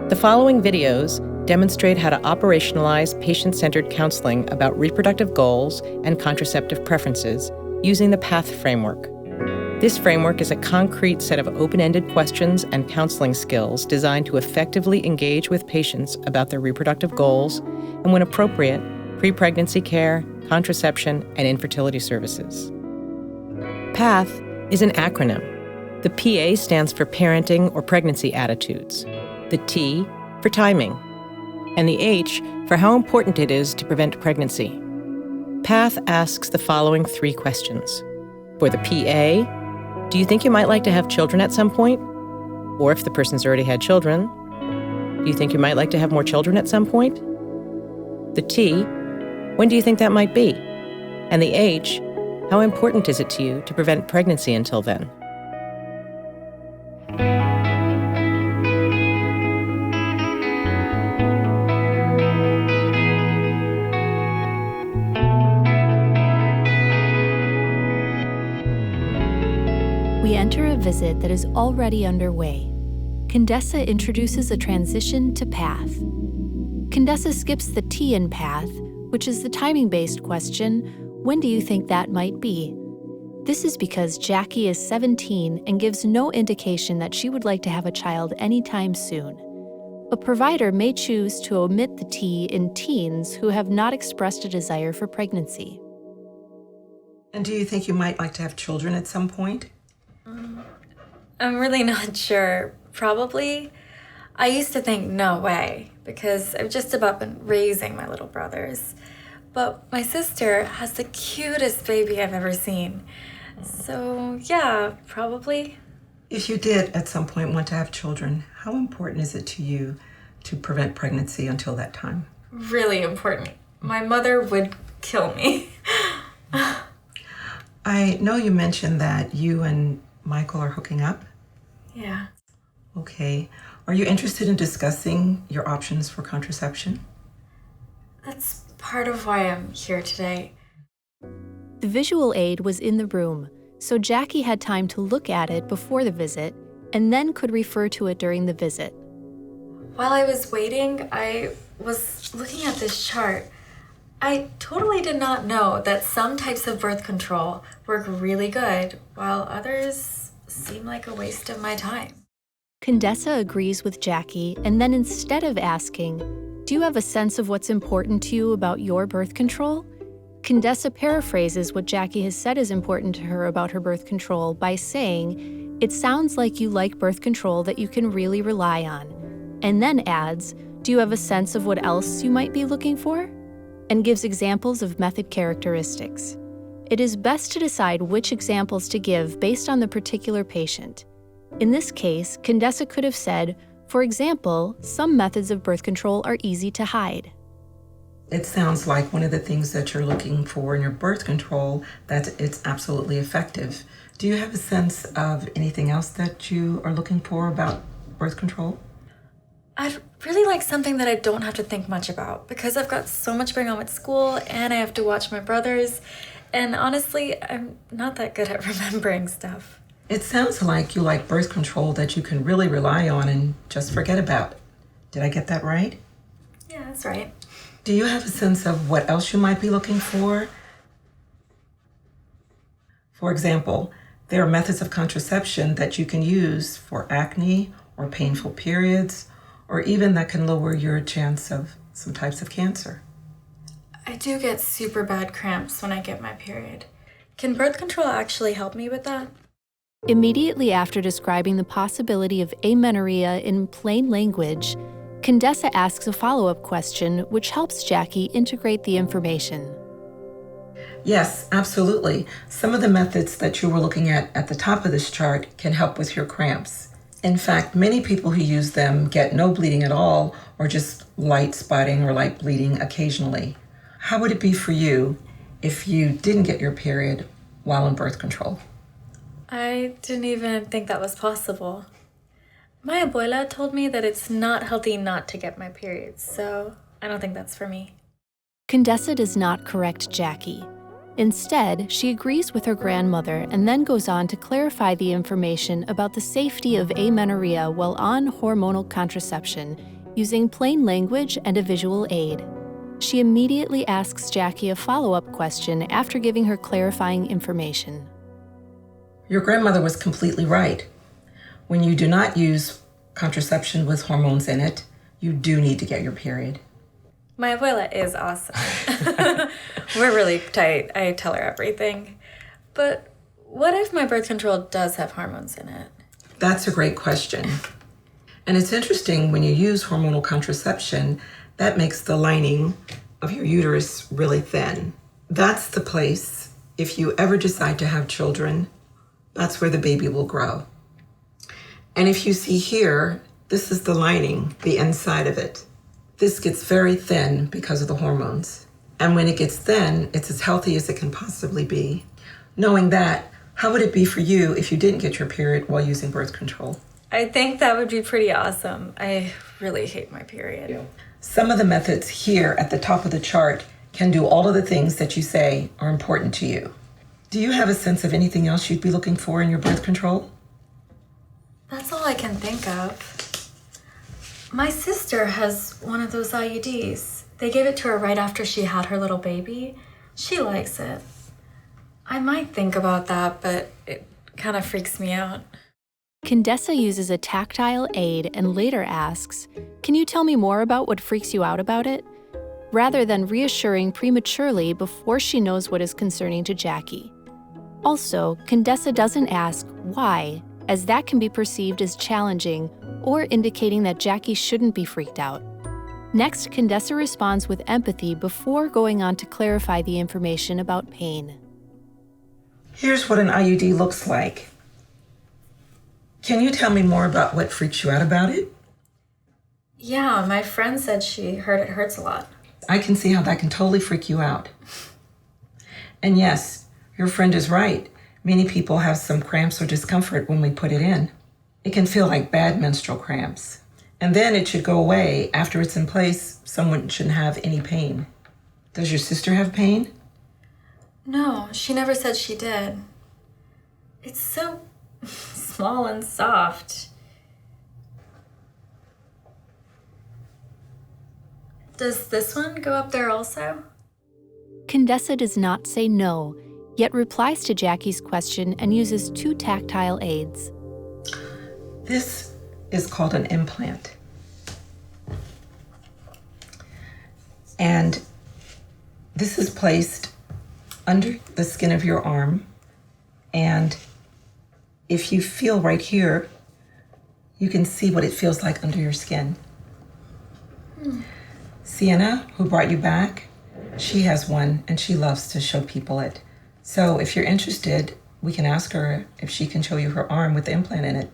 The following videos demonstrate how to operationalize patient-centered counseling about reproductive goals and contraceptive preferences using the PATH framework. This framework is a concrete set of open-ended questions and counseling skills designed to effectively engage with patients about their reproductive goals and, when appropriate, pre-pregnancy care, contraception, and infertility services. PATH is an acronym. The PA stands for parenting or pregnancy attitudes, the T for timing, and the H for how important it is to prevent pregnancy. PATH asks the following 3 questions. For the PA, do you think you might like to have children at some point? Or if the person's already had children, do you think you might like to have more children at some point? The T, when do you think that might be? And the H, how important is it to you to prevent pregnancy until then? We enter a visit that is already underway. Condessa introduces a transition to PATH. Condessa skips the T in PATH, which is the timing-based question, when do you think that might be? This is because Jackie is 17 and gives no indication that she would like to have a child anytime soon. A provider may choose to omit the T in teens who have not expressed a desire for pregnancy. And do you think you might like to have children at some point? I'm really not sure. Probably. I used to think no way, because I've just about been raising my little brothers. But my sister has the cutest baby I've ever seen. So yeah, probably. If you did at some point want to have children, how important is it to you to prevent pregnancy until that time? Really important. My mother would kill me. I know you mentioned that you and Michael are hooking up. Yeah. Okay. Are you interested in discussing your options for contraception? That's part of why I'm here today. The visual aid was in the room, so Jackie had time to look at it before the visit and then could refer to it during the visit. While I was waiting, I was looking at this chart. I totally did not know that some types of birth control work really good, while others seem like a waste of my time. Condessa agrees with Jackie, and then instead of asking, do you have a sense of what's important to you about your birth control? Condessa paraphrases what Jackie has said is important to her about her birth control by saying, it sounds like you like birth control that you can really rely on, and then adds, do you have a sense of what else you might be looking for? And gives examples of method characteristics. It is best to decide which examples to give based on the particular patient. In this case, Condessa could have said, for example, some methods of birth control are easy to hide. It sounds like one of the things that you're looking for in your birth control, that it's absolutely effective. Do you have a sense of anything else that you are looking for about birth control? I'd really like something that I don't have to think much about, because I've got so much going on with school and I have to watch my brothers. And honestly, I'm not that good at remembering stuff. It sounds like you like birth control that you can really rely on and just forget about. Did I get that right? Yeah, that's right. Do you have a sense of what else you might be looking for? For example, there are methods of contraception that you can use for acne or painful periods, or even that can lower your chance of some types of cancer. I do get super bad cramps when I get my period. Can birth control actually help me with that? Immediately after describing the possibility of amenorrhea in plain language, Condessa asks a follow-up question which helps Jackie integrate the information. Yes, absolutely. Some of the methods that you were looking at the top of this chart can help with your cramps. In fact, many people who use them get no bleeding at all or just light spotting or light bleeding occasionally. How would it be for you if you didn't get your period while on birth control? I didn't even think that was possible. My abuela told me that it's not healthy not to get my period, so I don't think that's for me. Condessa does not correct Jackie. Instead, she agrees with her grandmother and then goes on to clarify the information about the safety of amenorrhea while on hormonal contraception using plain language and a visual aid. She immediately asks Jackie a follow-up question after giving her clarifying information. Your grandmother was completely right. When you do not use contraception with hormones in it, you do need to get your period. My abuela is awesome. We're really tight. I tell her everything. But what if my birth control does have hormones in it? That's a great question. And it's interesting, when you use hormonal contraception, that makes the lining of your uterus really thin. That's the place, if you ever decide to have children, that's where the baby will grow. And if you see here, this is the lining, the inside of it. This gets very thin because of the hormones. And when it gets thin, it's as healthy as it can possibly be. Knowing that, how would it be for you if you didn't get your period while using birth control? I think that would be pretty awesome. I really hate my period. Yeah. Some of the methods here at the top of the chart can do all of the things that you say are important to you. Do you have a sense of anything else you'd be looking for in your birth control? That's all I can think of. My sister has one of those IUDs. They gave it to her right after she had her little baby. She likes it. I might think about that, but it kind of freaks me out. Condessa uses a tactile aid and later asks, "Can you tell me more about what freaks you out about it?" rather than reassuring prematurely before she knows what is concerning to Jackie. Also, Condessa doesn't ask why, as that can be perceived as challenging or indicating that Jackie shouldn't be freaked out. Next, Condessa responds with empathy before going on to clarify the information about pain. Here's what an IUD looks like. Can you tell me more about what freaks you out about it? Yeah, my friend said she heard it hurts a lot. I can see how that can totally freak you out. And yes, your friend is right. Many people have some cramps or discomfort when we put it in. It can feel like bad menstrual cramps. And then it should go away. After it's in place, someone shouldn't have any pain. Does your sister have pain? No, she never said she did. It's so small and soft. Does this one go up there also? Condessa does not say no, yet replies to Jackie's question and uses two tactile aids. This is called an implant. And this is placed under the skin of your arm. And if you feel right here, you can see what it feels like under your skin. Sienna, who brought you back, she has one and she loves to show people it. So if you're interested, we can ask her if she can show you her arm with the implant in it.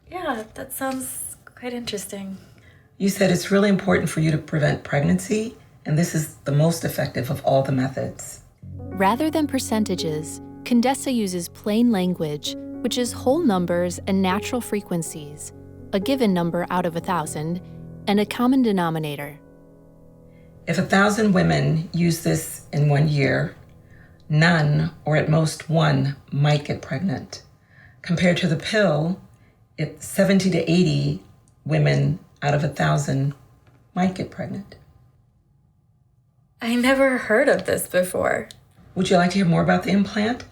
Yeah, that sounds quite interesting. You said it's really important for you to prevent pregnancy, and this is the most effective of all the methods. Rather than percentages, Condessa uses plain language, which is whole numbers and natural frequencies, a given number out of 1,000, and a common denominator. If 1,000 women use this in 1 year, none, or at most one, might get pregnant. Compared to the pill, if 70 to 80 women out of 1,000 might get pregnant. I never heard of this before. Would you like to hear more about the implant?